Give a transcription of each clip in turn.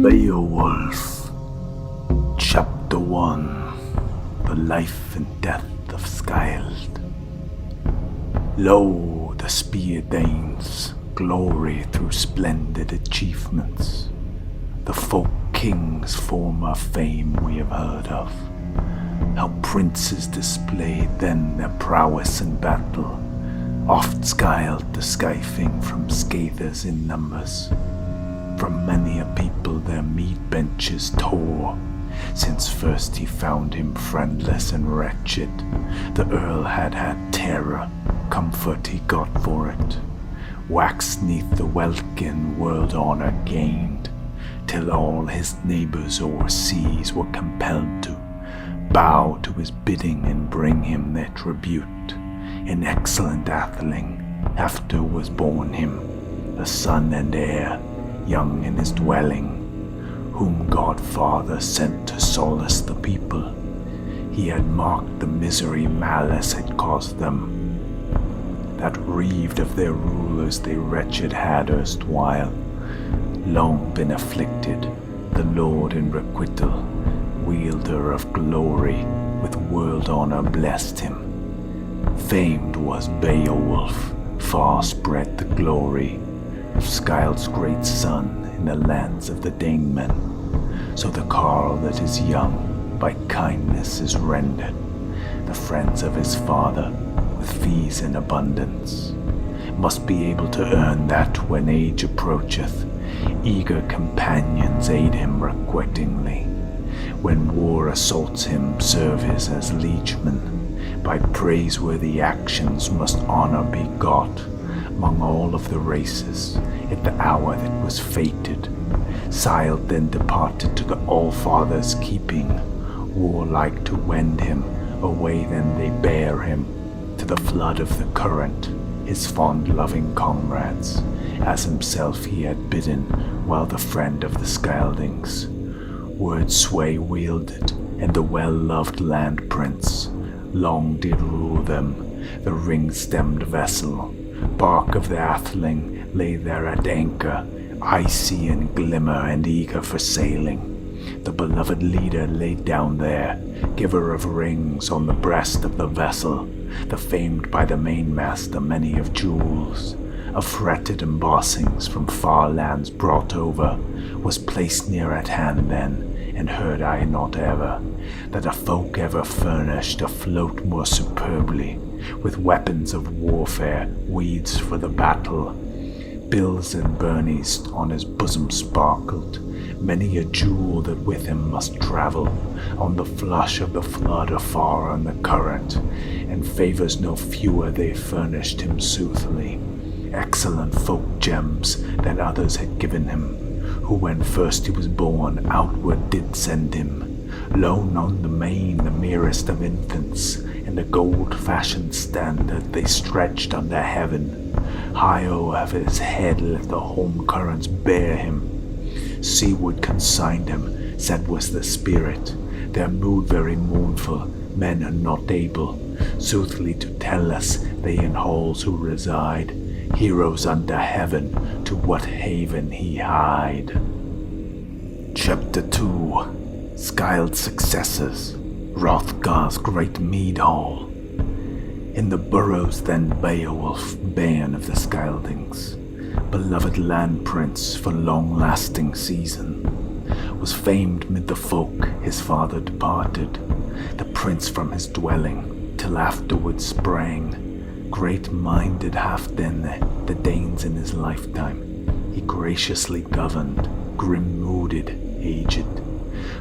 Beowulf, Chapter 1. The Life and Death of Scyld. Lo, the spear Danes glory through splendid achievements. The folk kings' former fame we have heard of. How princes displayed then their prowess in battle, oft Scyld the skyfing from scathers in numbers. From many a people their mead benches tore, since first he found him friendless and wretched. The Earl had had terror, comfort he got for it. Waxed neath the welkin world honour gained, till all his neighbours o'er seas were compelled to bow to his bidding and bring him their tribute. An excellent atheling after was born him, a son and heir, young in his dwelling, whom God Father sent to solace the people. He had marked the misery malice had caused them, that reaved of their rulers they wretched had erstwhile, long been afflicted. The Lord in requital, wielder of glory, with world honour blessed him. Famed was Beowulf, far spread the glory of Scyld's great son in the lands of the Danemen. So the carle that is young by kindness is rendered, the friends of his father with fees in abundance, must be able to earn that when age approacheth, eager companions aid him requitingly. When war assaults him, service as liegeman, by praiseworthy actions must honour be got. Among all of the races, at the hour that was fated, Scyld then departed to the All-Father's keeping, warlike to wend him, away then they bear him, to the flood of the current, his fond loving comrades, as himself he had bidden, while the friend of the Scyldings, word sway wielded, and the well-loved land prince, long did rule them, the ring-stemmed vessel. Bark of the atheling lay there at anchor, icy and glimmer and eager for sailing. The beloved leader laid down there, giver of rings on the breast of the vessel, the famed by the mainmast the many of jewels, of fretted embossings from far lands brought over, was placed near at hand then, and heard I not ever, that a folk ever furnished afloat more superbly, with weapons of warfare, weeds for the battle. Bills and burnies on his bosom sparkled, many a jewel that with him must travel, on the flush of the flood afar on the current, and favours no fewer they furnished him soothly. Excellent folk gems that others had given him, who when first he was born outward did send him. Lone on the main the merest of infants, and the gold-fashioned standard they stretched under heaven. High o'er his head let the home currents bear him. Seaward consigned him, said was the spirit, their mood very mournful, men are not able soothly to tell us they in halls who reside, heroes under heaven, to what haven he hied. Chapter 2. Scyld's Successors, Hrothgar's Great Mead Hall. In the burrows then Beowulf, bairn of the Scyldings, beloved land prince for long-lasting season, was famed mid the folk his father departed, the prince from his dwelling, till afterward sprang, great-minded half then the Danes in his lifetime, he graciously governed, grim-mooded, aged.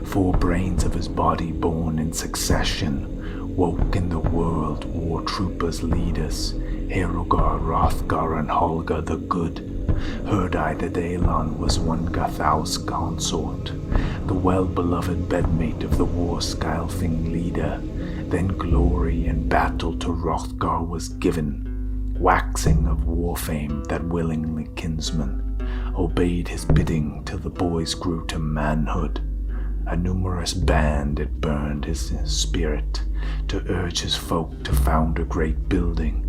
4 brains of his body born in succession, woke in the world war troopers leaders, Hrothgar, Hrothgar, and Holger the Good. Heard I that Elon was one Wealhtheow's consort, the well-beloved bedmate of the war-skilfing leader. Then glory in battle to Hrothgar was given, waxing of war fame that willingly kinsman obeyed his bidding till the boys grew to manhood. A numerous band it burned his spirit to urge his folk to found a great building,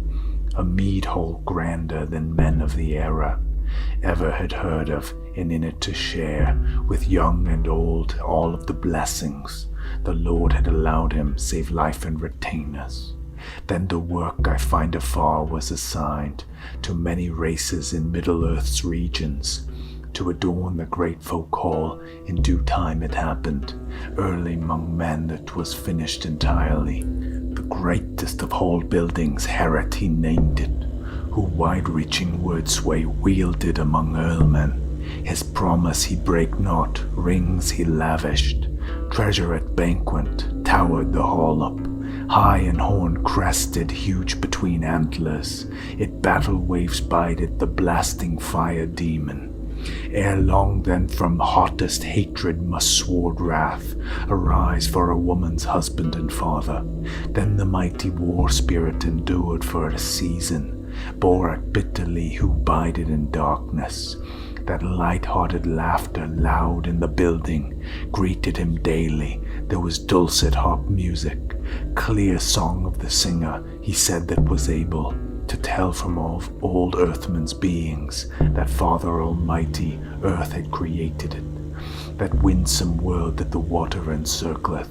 a mead hall grander than men of the era ever had heard of and in it to share, with young and old, all of the blessings the Lord had allowed him, save life and retainers. Then the work I find afar was assigned to many races in Middle-earth's regions, to adorn the great folk hall. In due time it happened, early among men that was finished entirely. The greatest of hall buildings, Heorot he named it, who wide-reaching word sway wielded among earlmen. His promise he brake not, rings he lavished, treasure at banquet, towered the hall up, high and horn-crested, huge between antlers. It battle waves bided the blasting fire demon. Ere long then from hottest hatred must sword wrath arise for a woman's husband and father. Then the mighty war spirit endured for a season, bore it bitterly who bided in darkness. That light-hearted laughter loud in the building greeted him daily. There was dulcet harp music, clear song of the singer, he said, that was able to tell from of old earthmen's beings that Father Almighty earth had created it, that winsome world that the water encircleth,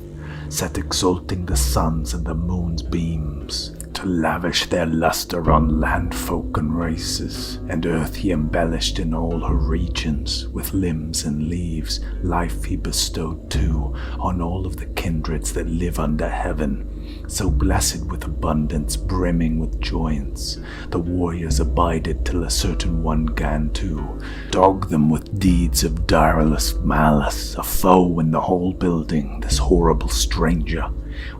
set exalting the suns and the moon's beams, to lavish their lustre on land folk and races, and earth he embellished in all her regions, with limbs and leaves, life he bestowed too on all of the kindreds that live under heaven. So blessed with abundance, brimming with joyance, the warriors abided till a certain one gan to dog them with deeds of direless malice. A foe in the whole building, this horrible stranger,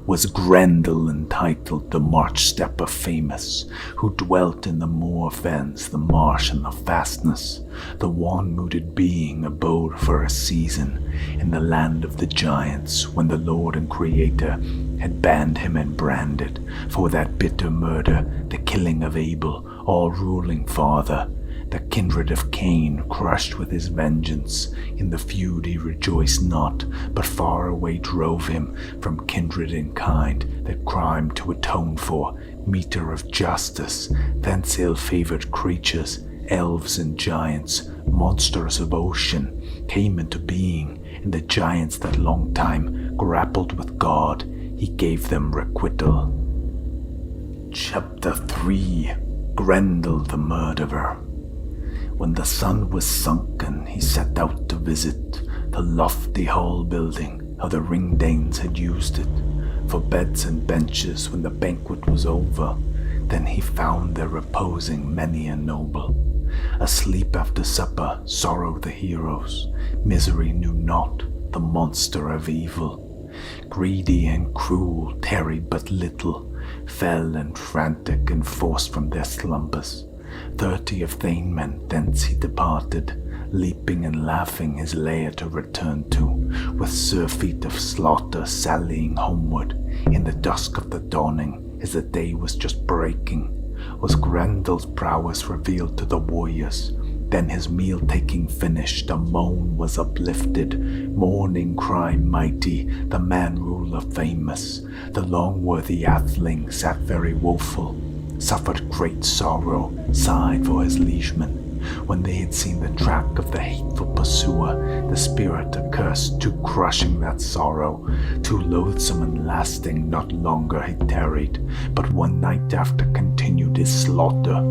was Grendel, entitled the March Stepper famous, who dwelt in the moor fens, the marsh and the fastness. The one-mooded being abode for a season in the land of the giants, when the Lord and Creator had banned him and branded for that bitter murder, the killing of Abel, all-ruling father. The kindred of Cain, crushed with his vengeance, in the feud he rejoiced not, but far away drove him from kindred in kind, that crime to atone for, meter of justice. Thence ill-favored creatures, elves and giants, monsters of ocean, came into being, and the giants that long time grappled with God, he gave them requital. Chapter 3. Grendel the Murderer. When the sun was sunken, he set out to visit the lofty hall building, how the Ringdanes had used it, for beds and benches when the banquet was over. Then he found there reposing many a noble. Asleep after supper, sorrow the heroes, misery knew not, the monster of evil. Greedy and cruel, tarried but little, fell and frantic and forced from their slumbers. 30 of Thanemen thence he departed, leaping and laughing his lair to return to, with surfeit of slaughter sallying homeward. In the dusk of the dawning, as the day was just breaking, was Grendel's prowess revealed to the warriors. Then his meal-taking finished, a moan was uplifted, mourning cry mighty, the man-ruler famous. The long-worthy atheling sat very woeful, suffered great sorrow, sighed for his liegemen. When they had seen the track of the hateful pursuer, the spirit accursed, too crushing that sorrow, too loathsome and lasting, not longer he tarried, but one night after continued his slaughter,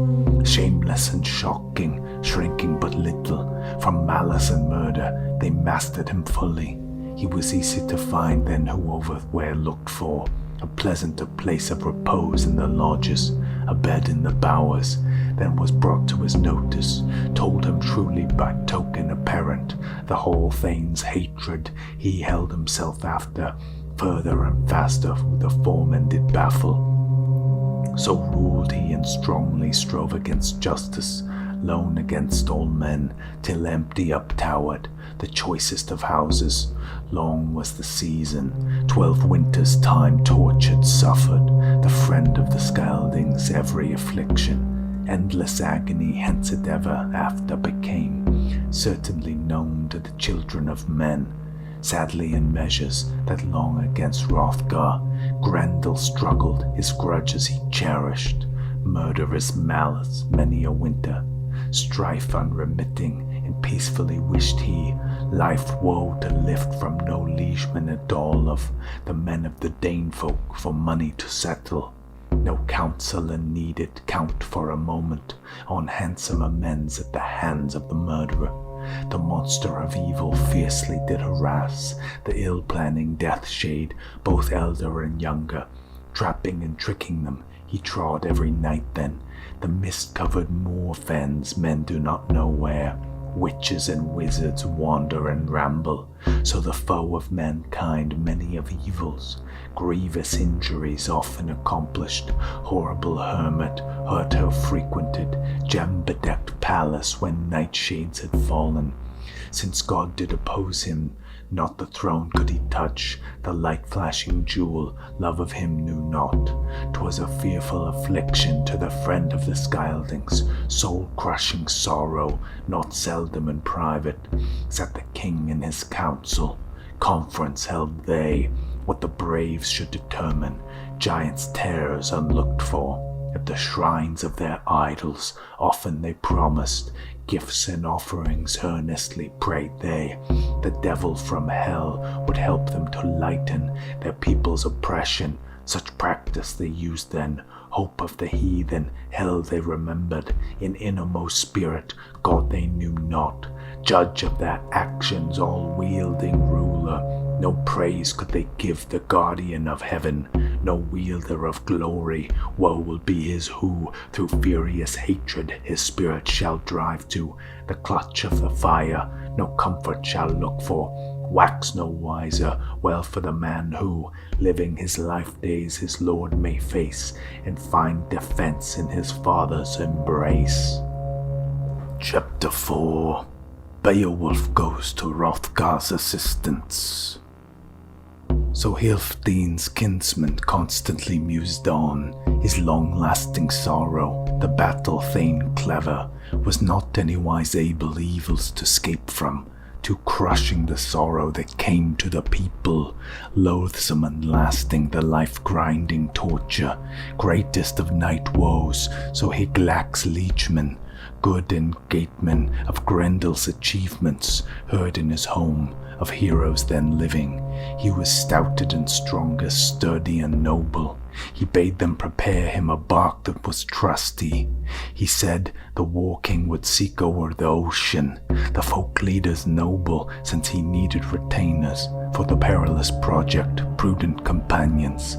shameless and shocking, shrinking but little from malice and murder. They mastered him fully. He was easy to find then who overwhere looked for a pleasanter place of repose in the lodges, a bed in the bowers, then was brought to his notice, told him truly by token apparent, the whole thane's hatred he held himself after, further and faster who the foreman did baffle. So ruled he and strongly strove against justice, lone against all men, till empty uptowered the choicest of houses. Long was the season, 12 winters' time tortured suffered, the friend of the Scaldings every affliction. Endless agony hence it ever after became certainly known to the children of men. Sadly in measures that long against Hrothgar Grendel struggled, his grudges he cherished, murderous malice many a winter, strife unremitting and peacefully wished he life woe to lift from no liegeman at all of the men of the Dane folk for money to settle. No counsellor needed count for a moment on handsome amends at the hands of the murderer. The monster of evil fiercely did harass the ill-planning death shade, both elder and younger. Trapping and tricking them, he trod every night then. The mist-covered moor fens, men do not know where. Witches and wizards wander and ramble. So the foe of mankind many of evils, grievous injuries often accomplished. Horrible hermit Hrotgar frequented, gem-bedecked palace when nightshades had fallen. Since God did oppose him, not the throne could he touch, the light-flashing jewel, love of him knew not. 'Twas a fearful affliction to the friend of the Scyldings, soul-crushing sorrow, not seldom in private. Sat the king in his council, conference held they, what the braves should determine, giants' terrors unlooked for. At the shrines of their idols often they promised, gifts and offerings earnestly prayed they. The devil from hell would help them to lighten their people's oppression. Such practice they used then, hope of the heathen, hell they remembered. In innermost spirit, God they knew not, judge of their actions, all-wielding ruler. No praise could they give the guardian of heaven, no wielder of glory. Woe will be his who, through furious hatred, his spirit shall drive to the clutch of the fire. No comfort shall look for, wax no wiser. Well for the man who, living his life days, his Lord may face, and find defense in his Father's embrace. Chapter 4. Beowulf goes to Hrothgar's assistance. So Healfdene's kinsman constantly mused on, his long-lasting sorrow, the battle thane clever, was not anywise able evils to scape from, too crushing the sorrow that came to the people, loathsome and lasting the life-grinding torture, greatest of night woes. So Hygelac's liegeman, good and gateman of Grendel's achievements, heard in his home of heroes then living. He was stouted and strongest, sturdy and noble. He bade them prepare him a bark that was trusty. He said the war king would seek o'er the ocean, the folk leaders noble, since he needed retainers for the perilous project, prudent companions.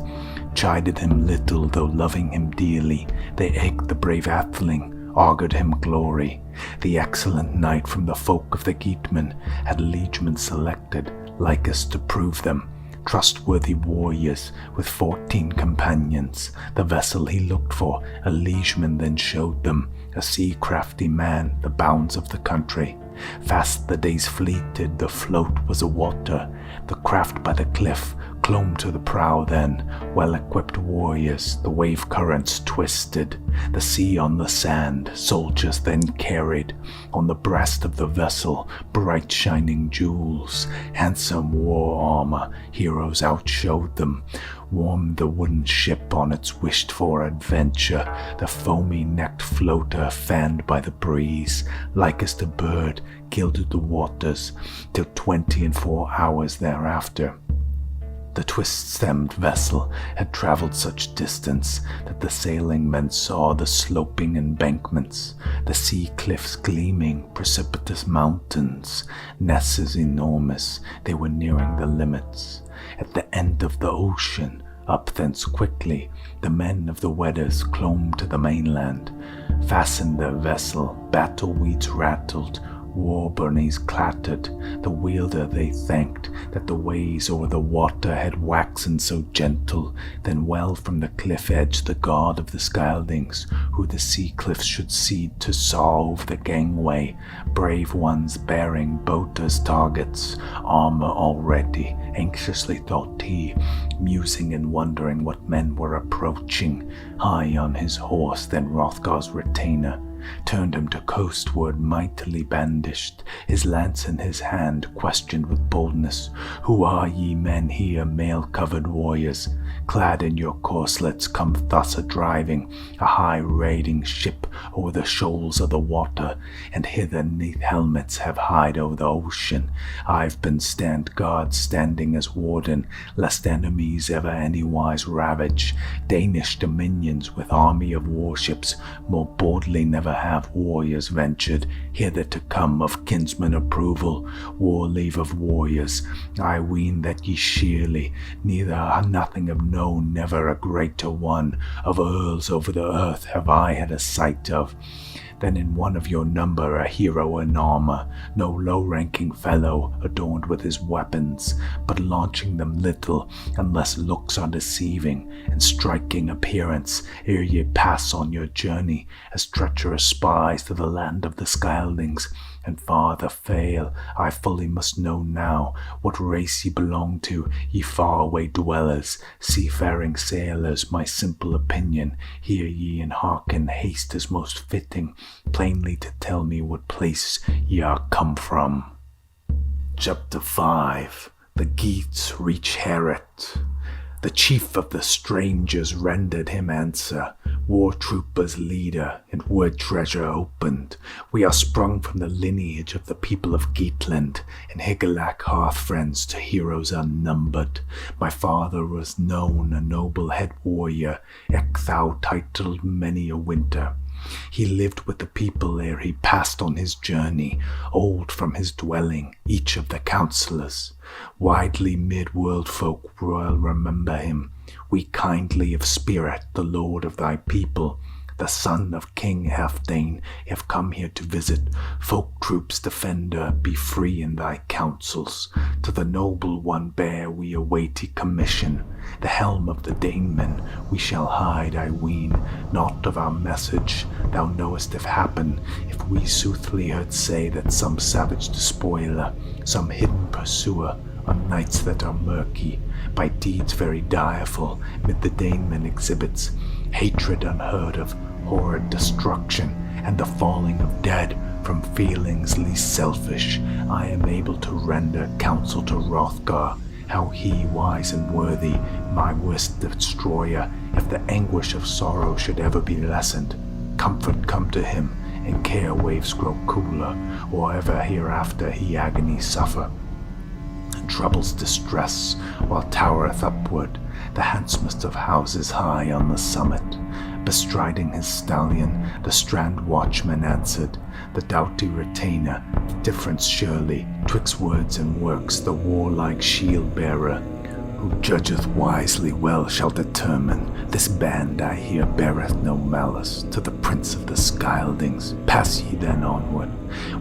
Chided him little, though loving him dearly, they egged the brave atheling, augured him glory. The excellent knight from the folk of the Geatmen had liegemen selected, likest to prove them, trustworthy warriors with 14 companions. The vessel he looked for, a liegeman then showed them, a sea-crafty man, the bounds of the country. Fast the days fleeted, the float was a water, the craft by the cliff clomb to the prow then, well-equipped warriors, the wave currents twisted, the sea on the sand, soldiers then carried, on the breast of the vessel, bright shining jewels, handsome war armor, heroes outshowed them, warmed the wooden ship on its wished-for adventure, the foamy-necked floater fanned by the breeze, likest a bird, gilded the waters, till 24 hours thereafter. The twist-stemmed vessel had traveled such distance that the sailing men saw the sloping embankments, the sea cliffs gleaming, precipitous mountains, nesses enormous. They were nearing the limits. At the end of the ocean, up thence quickly, the men of the Weders clomb to the mainland, fastened their vessel, battle weeds rattled, war burnies clattered. The wielder they thanked that the ways o'er the water had waxen so gentle. Then well from the cliff edge the god of the Scyldings, who the sea cliffs should cede to saw over the gangway, brave ones bearing boat as targets, armor all ready, anxiously thought he, musing and wondering what men were approaching. High on his horse then Hrothgar's retainer, turned him to coastward, mightily bandished, his lance in his hand, questioned with boldness, "Who are ye men here, mail-covered warriors? Clad in your corselets, come thus a-driving a high raiding ship o'er the shoals of the water, and hither 'neath helmets have hied o'er the ocean. I've been guard standing as warden, lest enemies ever anywise ravage Danish dominions with army of warships. More boldly never have warriors ventured hither to come of kinsman approval, war leave of warriors. I ween that ye surely neither are nothing have known, never a greater one of earls over the earth have I had a sight of. Then in one of your number a hero in armor, no low-ranking fellow adorned with his weapons, but launching them little, unless looks are deceiving, and striking appearance, ere ye pass on your journey, as treacherous spies to the land of the Scyldings. And farther fail, I fully must know now what race ye belong to, ye faraway dwellers, seafaring sailors. My simple opinion, hear ye and hearken, haste is most fitting, plainly to tell me what place ye are come from." Chapter 5. The Geats reach Heorot. The chief of the strangers rendered him answer, war troopers leader, and word treasure opened. "We are sprung from the lineage of the people of Geatland, and Higelac hearth friends to heroes unnumbered. My father was known a noble head warrior, Wealhtheow titled many a winter. He lived with the people ere he passed on his journey, old from his dwelling, each of the counsellors. Widely mid-world folk royal remember him, we kindly of spirit, the lord of thy people. The son of King Healfdene have come here to visit. Folk troops defender, be free in thy counsels. To the noble one bear we a weighty commission. The helm of the Danemen we shall hide, I ween. Naught of our message thou knowest if happen, if we soothly heard say that some savage despoiler, some hidden pursuer, on nights that are murky, by deeds very direful, mid the Danemen exhibits hatred unheard of, horrid destruction, and the falling of dead from feelings least selfish. I am able to render counsel to Hrothgar, how he, wise and worthy, my worst destroyer, if the anguish of sorrow should ever be lessened, comfort come to him, and care waves grow cooler, or ever hereafter he agony suffer. Troubles distress, while towereth upward the handsomest of houses high on the summit. Bestriding his stallion, the strand watchman answered, the doughty retainer, the difference surely, twixt words and works, the warlike shield-bearer, who judgeth wisely well shall determine. This band I hear beareth no malice to the prince of the Scyldings. Pass ye then onward.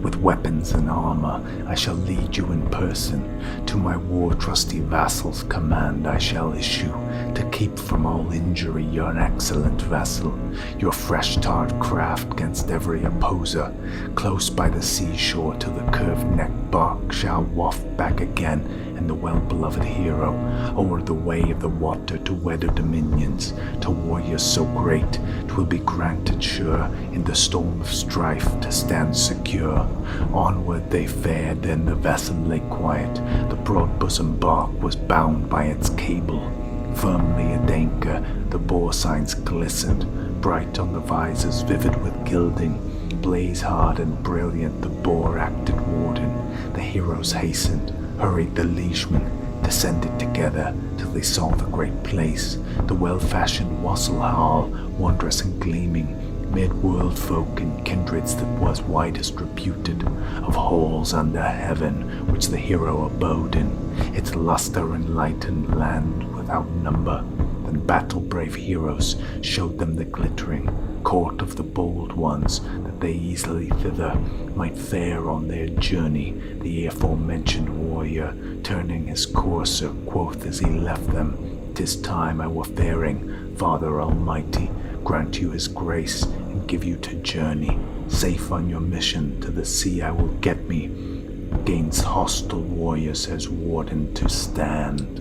With weapons and armor I shall lead you in person. To my war-trusty vassals command I shall issue, to keep from all injury your excellent vessel, your fresh-tarred craft gainst every opposer. Close by the seashore till the curved-necked bark shall waft back again, and the well-beloved hero o'er the way of the water to weather dominions. To warriors so great 'twill be granted sure in the storm of strife to stand secure. Onward they fared, then the vessel lay quiet. The broad-bosomed bark was bound by its cable. Firmly at anchor the bore signs glistened, bright on the visors, vivid with gilding. Blaze hard and brilliant the bore acted warden. The heroes hastened, hurried the liegemen, descended together till they saw the great place, the well-fashioned Lesslie Hall, wondrous and gleaming, mid-world folk and kindreds that was widest reputed, of halls under heaven which the hero abode in, its lustre enlightened land without number. Then battle-brave heroes showed them the glittering court of the bold ones, that they easily thither might fare on their journey. The aforementioned warrior, turning his courser, quoth as he left them, "'Tis time I were faring. Father Almighty grant you his grace, and give you to journey. Safe on your mission to the sea I will get me, gainst hostile warriors as warden to stand."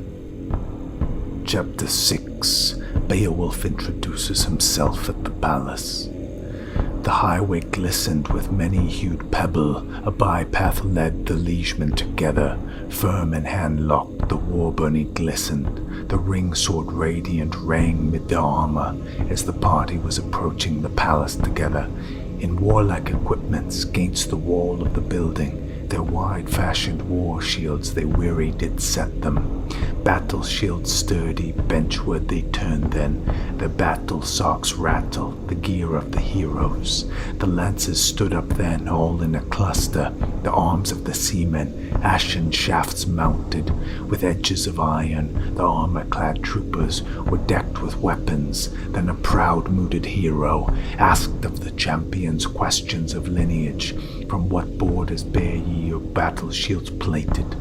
Chapter 6. Beowulf introduces himself at the palace. The highway glistened with many-hued pebble. A bypath led the liegemen together. Firm and hand-locked, the war-burney glistened. The ring-sword radiant rang mid the armor as the party was approaching the palace together. In warlike equipments, gainst the wall of the building, their wide-fashioned war shields they weary did set them. Battle shields sturdy, benchward they turned then. Their battle socks rattled, the gear of the heroes. The lances stood up then, all in a cluster. The arms of the seamen, ashen shafts mounted, with edges of iron. The armor-clad troopers were decked with weapons. Then a proud-mooded hero asked of the champions questions of lineage. From what borders bear ye your battle shields plated?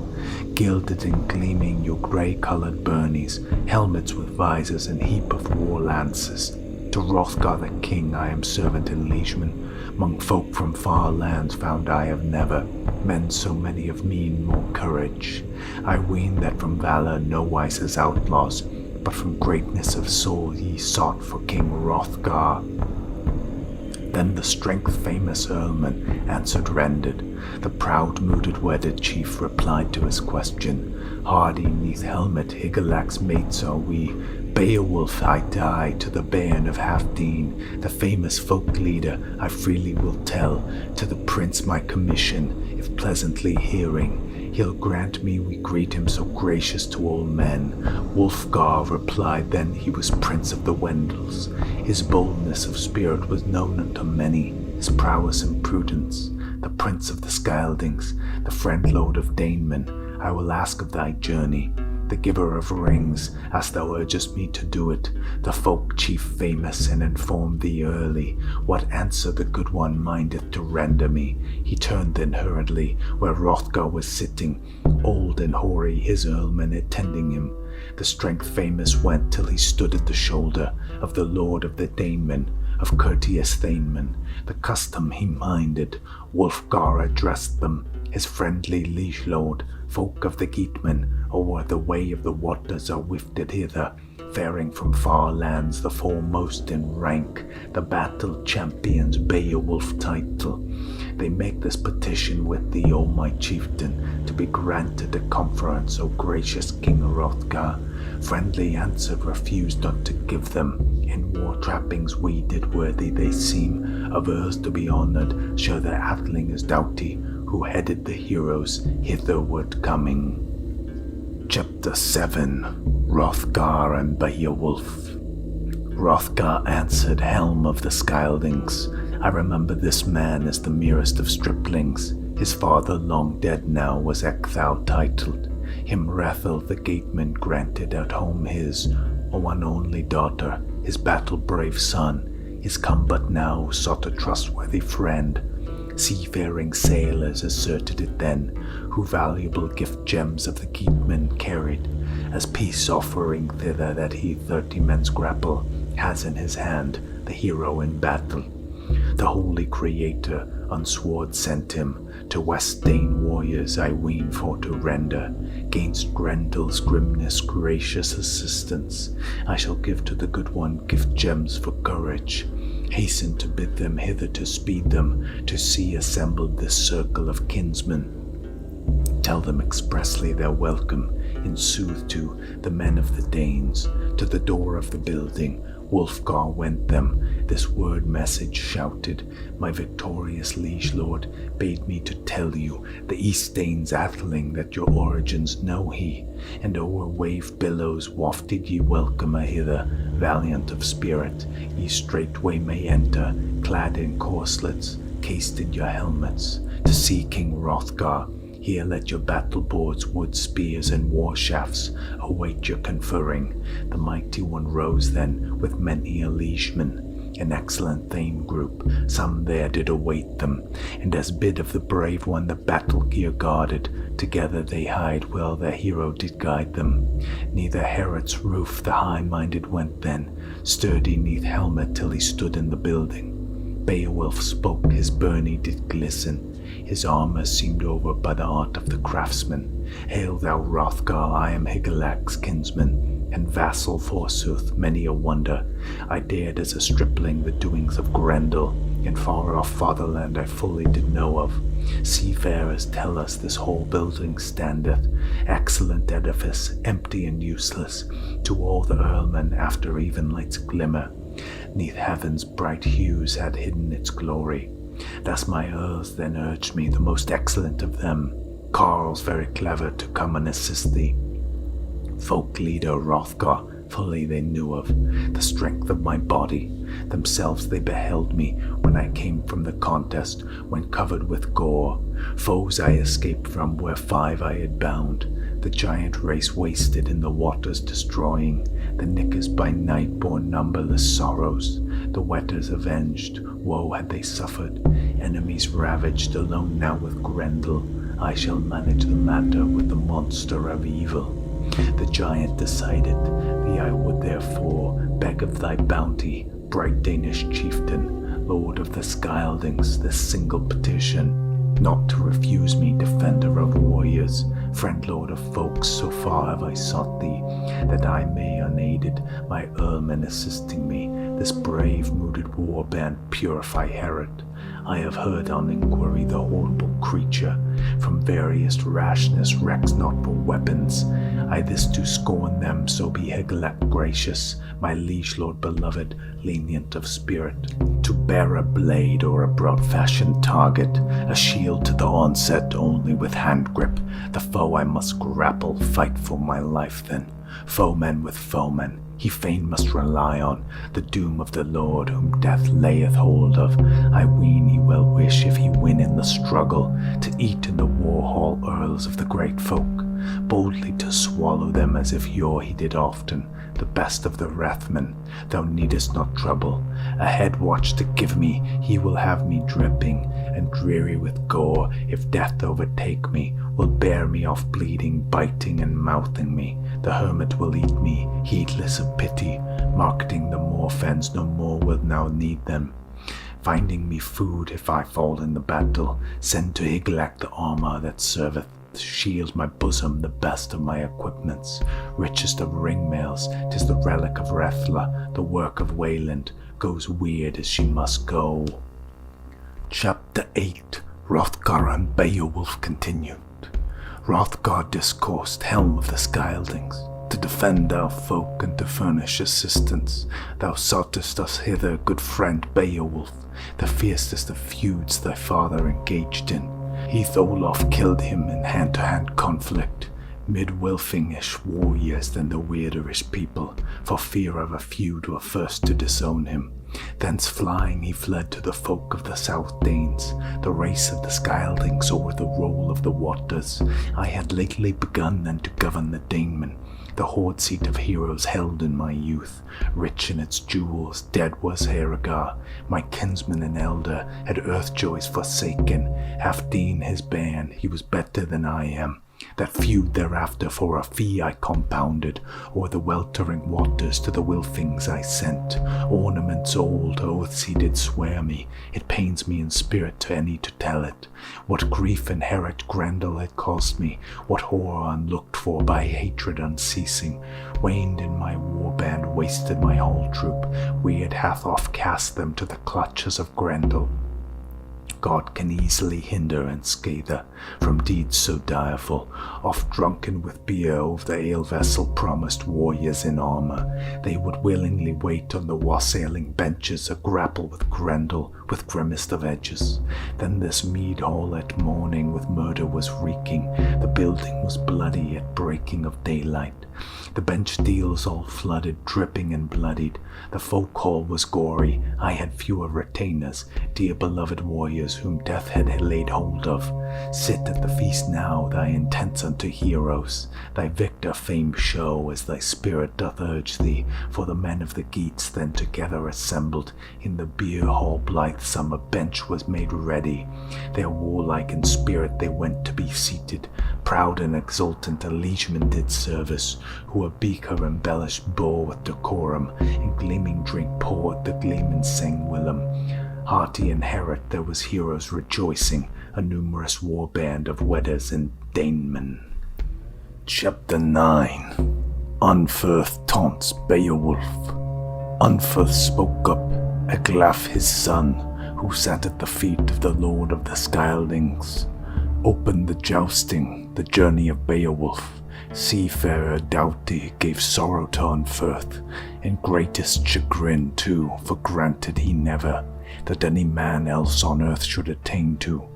Gilded and gleaming your grey-coloured burnies, helmets with visors and heap of war lances. To Hrothgar the king I am servant and liegeman. Among folk from far lands found I have never men so many of mean more courage. I ween that from valour no wise as outlaws, but from greatness of soul ye sought for King Hrothgar. Then the strength-famous earlman answered rendered. The proud-mooded wedded chief replied to his question. Hardy neath helmet Hygelac's mates are we. Beowulf I die to the bairn of Halfdene. The famous folk leader I freely will tell. To the prince my commission, if pleasantly hearing. He'll grant me we greet him so gracious to all men. Wulfgar replied then he was prince of the Wendels. His boldness of spirit was known unto many, his prowess and prudence. The prince of the Scyldings, the friend-lord of Danemen, I will ask of thy journey. The giver of rings, as thou urgest me to do it, the folk chief famous, and inform thee early what answer the good one mindeth to render me. He turned then hurriedly where Hrothgar was sitting, old and hoary, his earlmen attending him. The strength famous went till he stood at the shoulder of the lord of the Danemen, of courteous Thanemen. The custom he minded, Wulfgar addressed them, his friendly liege lord. Folk of the Geatmen, o'er the way of the waters are wafted hither, faring from far lands, the foremost in rank, the battle champions Beowulf title. They make this petition with thee, O my chieftain, to be granted a conference, O gracious King Hrothgar. Friendly answered, refused not to give them. In war trappings we did worthy they seem, of earth to be honoured, show their atheling as doughty, who headed the heroes hitherward coming. Chapter 7. Hrothgar and Beowulf. Hrothgar answered, helm of the Scyldings, I remember this man as the merest of striplings. His father, long dead now, was Wealhtheow titled. Him Hrethel the gateman granted at home his one only daughter, his battle-brave son. Is come but now, sought a trustworthy friend. Seafaring sailors asserted it then, who valuable gift gems of the Geatmen carried, as peace offering thither that he 30 men's grapple has in his hand, the hero in battle. The holy creator on sword sent him, to West Dane warriors I ween for to render, gainst Grendel's grimness gracious assistance. I shall give to the good one gift gems for courage. Hasten to bid them hither to speed them, to see assembled this circle of kinsmen. Tell them expressly their welcome, in sooth to the men of the Danes. To the door of the building Wulfgar went them, this word message shouted. My victorious liege lord bade me to tell you, the East Danes atheling, that your origins know he, and o'er wave billows wafted ye welcomer hither, valiant of spirit. Ye straightway may enter, clad in corslets, cased in your helmets, to see King Hrothgar. Here let your battle boards, wood spears, and war shafts await your conferring. The mighty one rose then with many a liegeman, an excellent thane group, some there did await them, and as bid of the brave one the battle gear guarded, together they hied while their hero did guide them. Neither Heorot's roof the high-minded went then, sturdy neath helmet till he stood in the building. Beowulf spoke, his byrnie did glisten, his armour seemed over by the art of the craftsman. Hail thou Hrothgar, I am Hygelac's kinsman. and vassal forsooth, many a wonder. I dared as a stripling the doings of Grendel, in far-off fatherland I fully did know of. Seafarers tell us this whole building standeth, excellent edifice, empty and useless, to all the earlmen after evenlight's glimmer. Neath heaven's bright hues had hidden its glory. Thus my earls then urged me, the most excellent of them, carles very clever, to come and assist thee. Folk leader Hrothgar fully they knew of, the strength of my body. Themselves they beheld me when I came from the contest, when covered with gore. Foes I escaped from where 5 I had bound, the giant race wasted in the waters destroying. The knickers by night bore numberless sorrows, the wetters avenged, woe had they suffered, enemies ravaged. Alone now with Grendel I shall manage the matter with the monster of evil. The giant decided, thee I would therefore beg of thy bounty, bright Danish chieftain, lord of the Scyldings, this single petition, not to refuse me, defender of warriors, friend lord of folks. So far have I sought thee, that I may unaided, my earlmen assisting me, this brave mooded warband purify Heorot. I have heard on inquiry the horrible creature from various rashness recks not for weapons. I this do scorn them, so be Heglect gracious, my liege lord beloved, lenient of spirit, to bear a blade or a broad-fashioned target, a shield to the onset only with hand grip. The foe I must grapple, fight for my life then, foemen with foemen. He fain must rely on the doom of the Lord, whom death layeth hold of. I ween he will wish, if he win in the struggle, to eat in the war hall earls of the great folk, boldly to swallow them as if yore he did often, the best of the Rathmen. Thou needest not trouble, a head watch to give me, he will have me dripping and dreary with gore. If death overtake me, will bear me off bleeding, biting and mouthing me. The hermit will eat me, heedless of pity, marketing the moorfens no more will now need them. Finding me food if I fall in the battle, send to Hygelac the armor that serveth to shield my bosom, the best of my equipments, richest of ringmails. 'Tis the relic of Hrethla, the work of Wayland, goes weird as she must go. Chapter 8. Hrothgar and Beowulf continued. Hrothgar discoursed, helm of the Scyldings, to defend our folk and to furnish assistance. Thou soughtest us hither, good friend Beowulf, the fiercest of feuds thy father engaged in. Heath Olaf killed him in hand-to-hand conflict. Mid-Wilfingish warriors than the Wearderish people, for fear of a feud, were first to disown him. Thence flying he fled to the folk of the South Danes, the race of the Scyldings o'er the roll of the waters. I had lately begun then to govern the Danemen, the hoard seat of heroes held in my youth, rich in its jewels. Dead was Hrothgar, my kinsman and elder, had earth-joys forsaken. Half-Dane his band, he was better than I am. That feud thereafter for a fee I compounded, o'er the weltering waters to the Wilfings I sent. Ornaments old, oaths he did swear me, it pains me in spirit to any to tell it. What grief and Heorot Grendel had caused me, what horror unlooked for by hatred unceasing. Waned in my warband, wasted my whole troop, Weird hath oft cast them to the clutches of Grendel. God can easily hinder and scathe from deeds so direful. Oft drunken with beer over the ale vessel promised warriors in armor, they would willingly wait on the wassailing benches, a grapple with Grendel, with grimmest of edges. Then this mead hall at morning with murder was reeking, the building was bloody at breaking of daylight. The bench deals all flooded, dripping and bloodied. The folk hall was gory. I had fewer retainers, dear beloved warriors whom death had laid hold of. Sit at the feast now, thy intents unto heroes. Thy victor fame show as thy spirit doth urge thee. For the men of the Geats then together assembled in the beer hall blithesome, a bench was made ready. Their warlike in spirit they went to be seated. Proud and exultant a liegeman did service, who a beaker embellished bore with decorum, and gleaming drink poured, the gleeman sang whilom. Hearty in Heorot there was heroes rejoicing, a numerous warband of wedders and Danemen. Chapter 9. Unferth taunts Beowulf. Unferth spoke up, Eglaf his son, who sat at the feet of the Lord of the Skyldings. Opened the jousting, the journey of Beowulf. Seafarer doughty gave sorrow to Unferth, and greatest chagrin too, for granted he never that any man else on earth should attain to,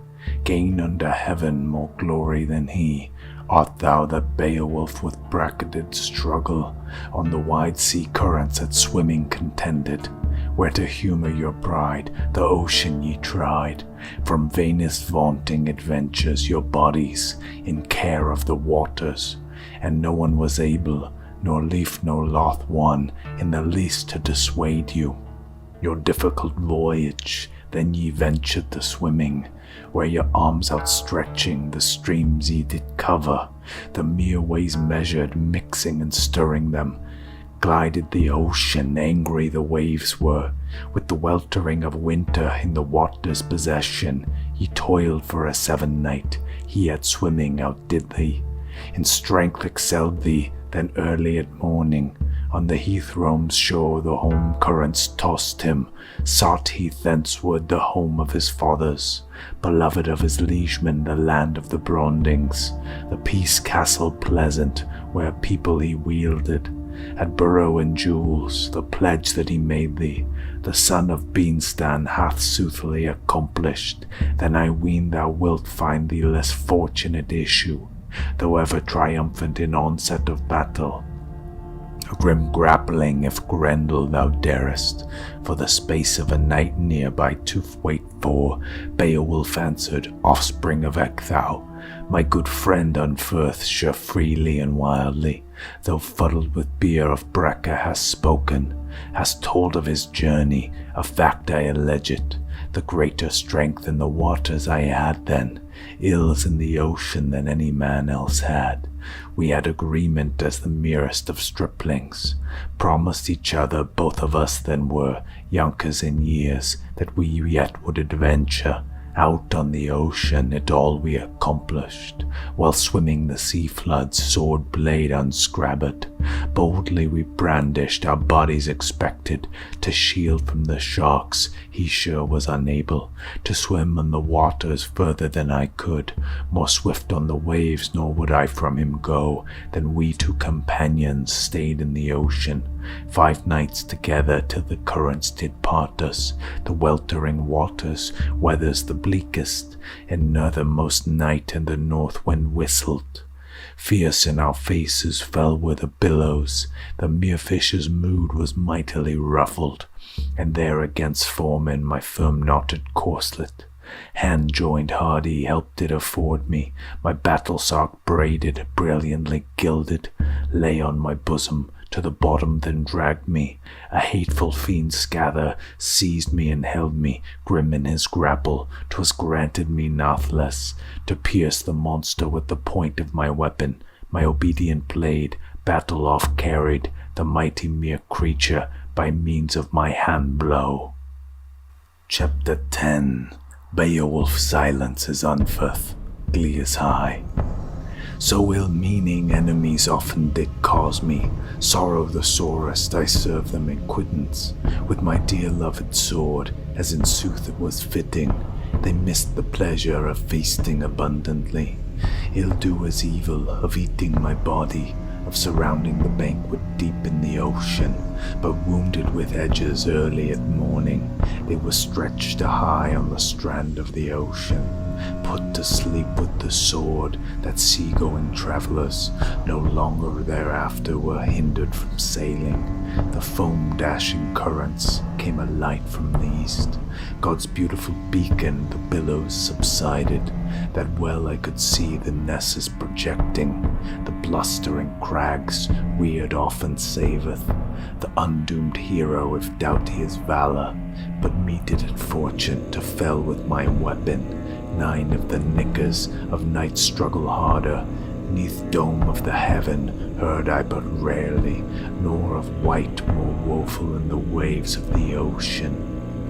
gain under heaven more glory than he. Art thou that Beowulf with bracketed struggle on the wide sea currents at swimming contended, where to humour your pride the ocean ye tried, from vainest vaunting adventures your bodies in care of the waters, and no one was able, nor lief nor loth one, in the least to dissuade you. Your difficult voyage, then ye ventured the swimming, where your arms outstretching the streams ye did cover, the mere ways measured, mixing and stirring them, glided the ocean, angry the waves were, with the weltering of winter in the water's possession, ye toiled for a 7 night, he at swimming outdid thee, in strength excelled thee, then early at morning, on the heath Rome's shore the home currents tossed him, sought he thenceward the home of his fathers, beloved of his liegemen, the land of the Brondings, the peace castle pleasant, where people he wielded, at borough and jewels, the pledge that he made thee, the son of Beanstan hath soothly accomplished, then I ween thou wilt find thee less fortunate issue, though ever triumphant in onset of battle. A grim grappling if Grendel thou darest, for the space of a night nearby to wait for, Beowulf answered, offspring of Wealhtheow, my good friend Unferth sure freely and wildly, though fuddled with beer of Breca has spoken, has told of his journey, a fact I allege it, the greater strength in the waters I had then, ills in the ocean than any man else had. We had agreement as the merest of striplings, promised each other both of us then were, youngers in years, that we yet would adventure, out on the ocean it all we accomplished, while swimming the sea floods, sword blade unscrabbed, boldly we brandished, our bodies expected, to shield from the sharks, he sure was unable, to swim on the waters further than I could, more swift on the waves, nor would I from him go, than we 2 companions stayed in the ocean, 5 nights together till the currents did part us, the weltering waters, weathers the bleakest, and nethermost night and the north wind whistled. Fierce in our faces fell were the billows, the mere fish's mood was mightily ruffled, and there against foremen my firm knotted corslet, hand joined hardy, help did afford me, my battle sark braided, brilliantly gilded, lay on my bosom, to the bottom then dragged me, a hateful fiend scather seized me and held me, grim in his grapple, 'twas granted me nathless, to pierce the monster with the point of my weapon, my obedient blade, battle off carried, the mighty mere creature, by means of my hand blow. Chapter 10. Beowulf silences Unferth, glee is high. So ill-meaning enemies often did cause me sorrow the sorest, I serve them in quittance, with my dear loved sword, as in sooth it was fitting, they missed the pleasure of feasting abundantly, ill do as evil, of eating my body, of surrounding the banquet deep in the ocean, but wounded with edges early at morning, they were stretched high on the strand of the ocean, put to sleep with the sword, that sea-going travellers no longer thereafter were hindered from sailing. The foam-dashing currents came alight from the east, God's beautiful beacon, the billows subsided, that well I could see the nesses projecting, the blustering crags reared off and saveth, the undoomed hero if doubt his valour, but meted it fortune to fell with my weapon, 9 of the knickers of night struggle harder, neath dome of the heaven heard I but rarely, nor of wight more woeful in the waves of the ocean.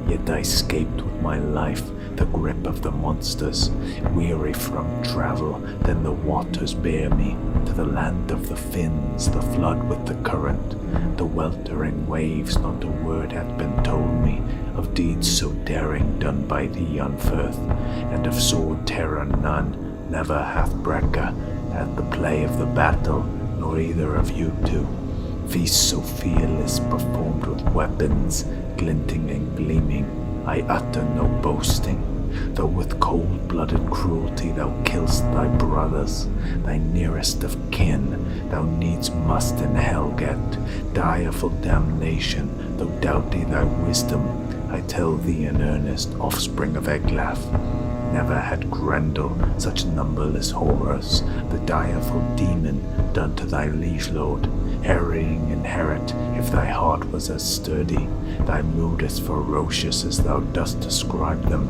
yet I escaped with my life the grip of the monsters. Weary from travel, then the waters bear me to the land of the Finns, the flood with the current, the weltering waves. Not a word had been told me of deeds so daring done by the Unferth, and of sword terror none. Never hath Breca had the play of the battle, nor either of you two. Feasts so fearless, performed with weapons glinting and gleaming. I utter no boasting, though with cold-blooded cruelty thou kill'st thy brothers, thy nearest of kin, thou needs must in hell get, direful damnation, though doughty thy wisdom. I tell thee in earnest, offspring of Eglaf, never had Grendel such numberless horrors, the direful demon done to thy liege lord. Harrying in Heorot, if thy heart was as sturdy, thy mood as ferocious as thou dost describe them.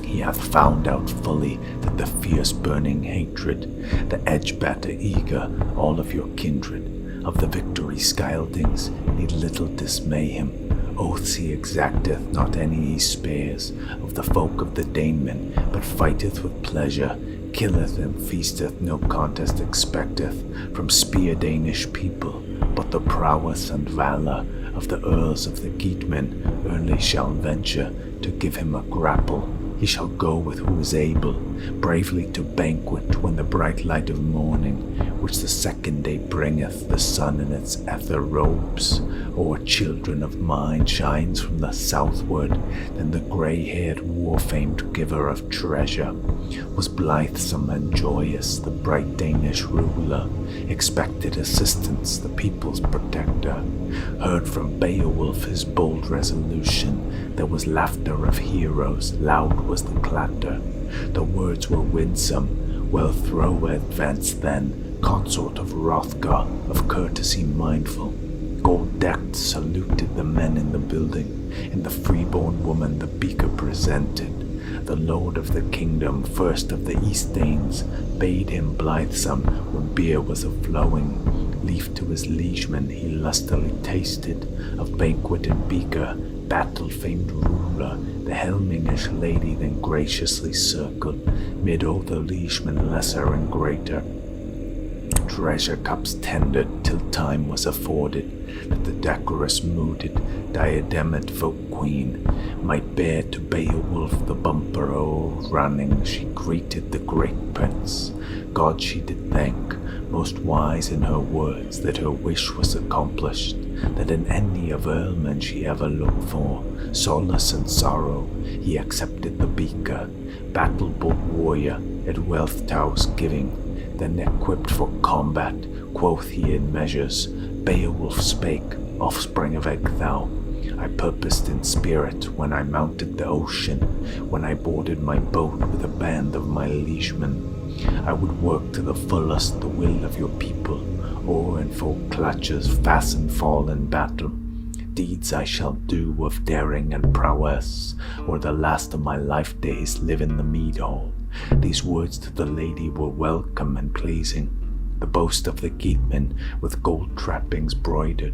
He hath found out fully that the fierce burning hatred, the edge-batter eager, all of your kindred, of the victory Scyldings, need little dismay him. Oaths he exacteth, not any he spares, of the folk of the Danemen, but fighteth with pleasure, killeth and feasteth, no contest expecteth from spear Danish people, but the prowess and valour of the earls of the Geatmen only shall venture to give him a grapple. He shall go with who is able, bravely to banquet when the bright light of morning, which the second day bringeth, the sun in its ether robes, o'er children of mine shines from the southward. Then the grey-haired war-famed giver of treasure was blithesome and joyous, the bright Danish ruler, expected assistance, the people's protector. Heard from Beowulf his bold resolution, there was laughter of heroes, loud was the clatter. The words were winsome, Wealhtheow advanced then, consort of Hrothgar, of courtesy mindful. Gold-decked saluted the men in the building, and the freeborn woman the beaker presented. The lord of the kingdom, first of the East Danes, bade him blithesome when beer was a-flowing. Leaf to his liegemen he lustily tasted, of banquet and beaker, battle-famed ruler, the Helmingish lady then graciously circled, mid all the liegemen lesser and greater. Treasure cups tendered till time was afforded, that the decorous mooded, diademed folk queen might bear to Beowulf the bumper running. She greeted the great prince. God she did thank, most wise in her words, that her wish was accomplished, that in any of earlmen she ever looked for solace and sorrow, he accepted the beaker, battle-bold warrior at Wealhtheow's giving. Then equipped for combat, quoth he in measures, Beowulf spake, offspring of Wealhtheow. I purposed in spirit when I mounted the ocean, when I boarded my boat with a band of my liegemen. I would work to the fullest the will of your people, or in full clutches fasten fall in battle. Deeds I shall do of daring and prowess, or the last of my life days live in the mead hall. These words to the lady were welcome and pleasing. The boast of the Geatmen, with gold trappings broidered,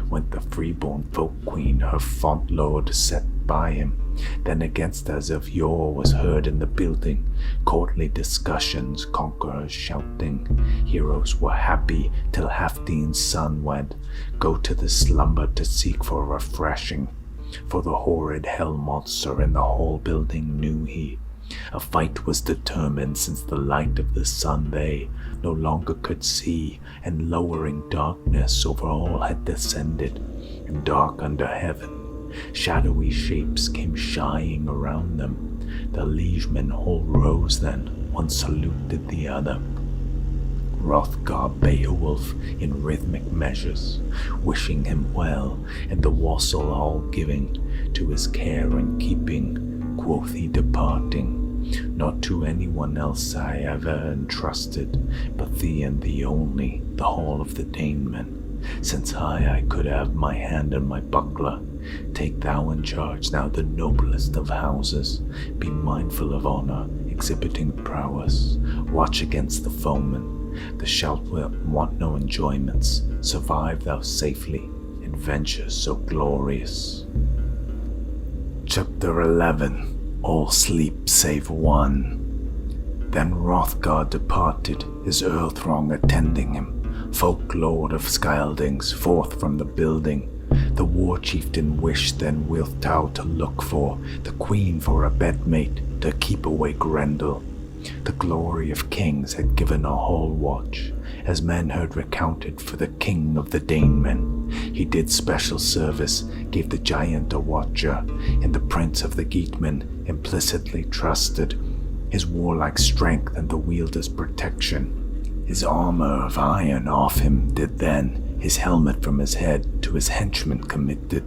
went the freeborn folk queen, her font lord set by him. Then against as of yore was heard in the building courtly discussions, conquerors shouting. Heroes were happy till Halfdene's son went, go to the slumber to seek for refreshing. For the horrid hell monster in the hall building knew he. A fight was determined, since the light of the sun they no longer could see, and lowering darkness over all had descended, and dark under heaven shadowy shapes came shying around them. The liegemen all rose then, one saluted the other. Hrothgar Beowulf in rhythmic measures, wishing him well, and the wassail all giving to his care and keeping, quoth he departing. Not to anyone else I ever entrusted, but thee and thee only, the hall of the Danemen. Since I could have my hand and my buckler, take thou in charge now the noblest of houses. Be mindful of honor, exhibiting prowess. Watch against the foeman, thou shalt want no enjoyments. Survive thou safely in ventures so glorious. Chapter 11. All sleep save one. Then Hrothgar departed, his earl-throng attending him, folk lord of Scyldings, forth from the building. The war chieftain wished then Wealhtheow to look for the queen for a bedmate, to keep away Grendel. The glory of kings had given a hall watch, as men heard recounted for the king of the Danemen. He did special service, gave the giant a watcher, and the prince of the Geatmen implicitly trusted his warlike strength and the wielder's protection. His armor of iron off him did then, his helmet from his head to his henchmen committed,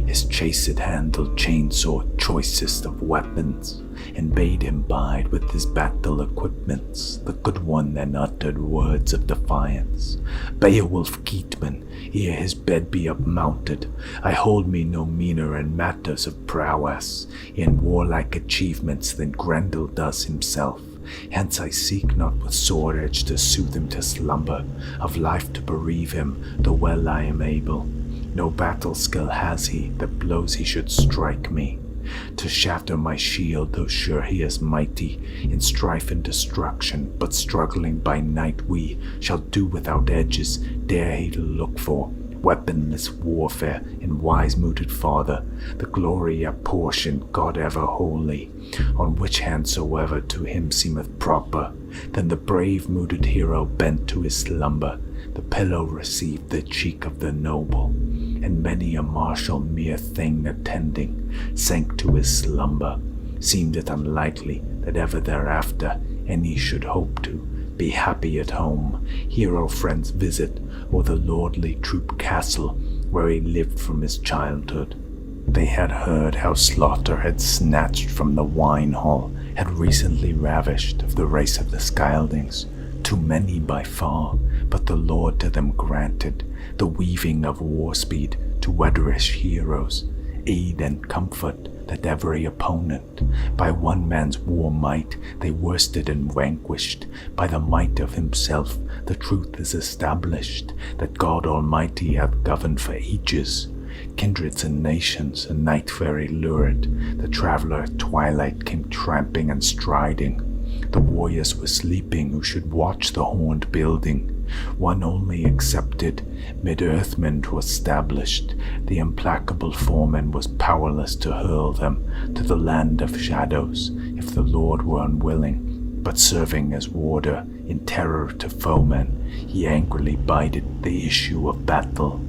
his chased-handled chainsaw choicest of weapons, and bade him bide with his battle equipments. The good one then uttered words of defiance. "Beowulf Geatman, ere his bed be upmounted, I hold me no meaner in matters of prowess, in warlike achievements than Grendel does himself. Hence I seek not with sword edge to soothe him to slumber, of life to bereave him, though well I am able. No battle skill has he, that blows he should strike me. To shatter my shield, though sure he is mighty in strife and destruction, but struggling by night we shall do without edges, dare he to look for weaponless warfare in wise-mooted father, the glory apportion God ever holy, on which hand soever to him seemeth proper. Then the brave-mooted hero bent to his slumber, the pillow received the cheek of the noble, and many a martial mere thing attending sank to his slumber. Seemed it unlikely that ever thereafter any should hope to be happy at home, hero friends visit, or the lordly troop castle where he lived from his childhood. They had heard how slaughter had snatched from the wine hall, had recently ravished of the race of the Scyldings, too many by far, but the Lord to them granted the weaving of war speed to wederish heroes, aid and comfort that every opponent, by one man's war might they worsted and vanquished, by the might of himself the truth is established, that God Almighty hath governed for ages. Kindreds and nations a night fairy lured, the traveller at twilight came tramping and striding. The warriors were sleeping who should watch the horned building. One only excepted, mid-earthmen 'twas established, the implacable foeman was powerless to hurl them to the land of shadows, if the Lord were unwilling, but serving as warder in terror to foemen, he angrily bided the issue of battle.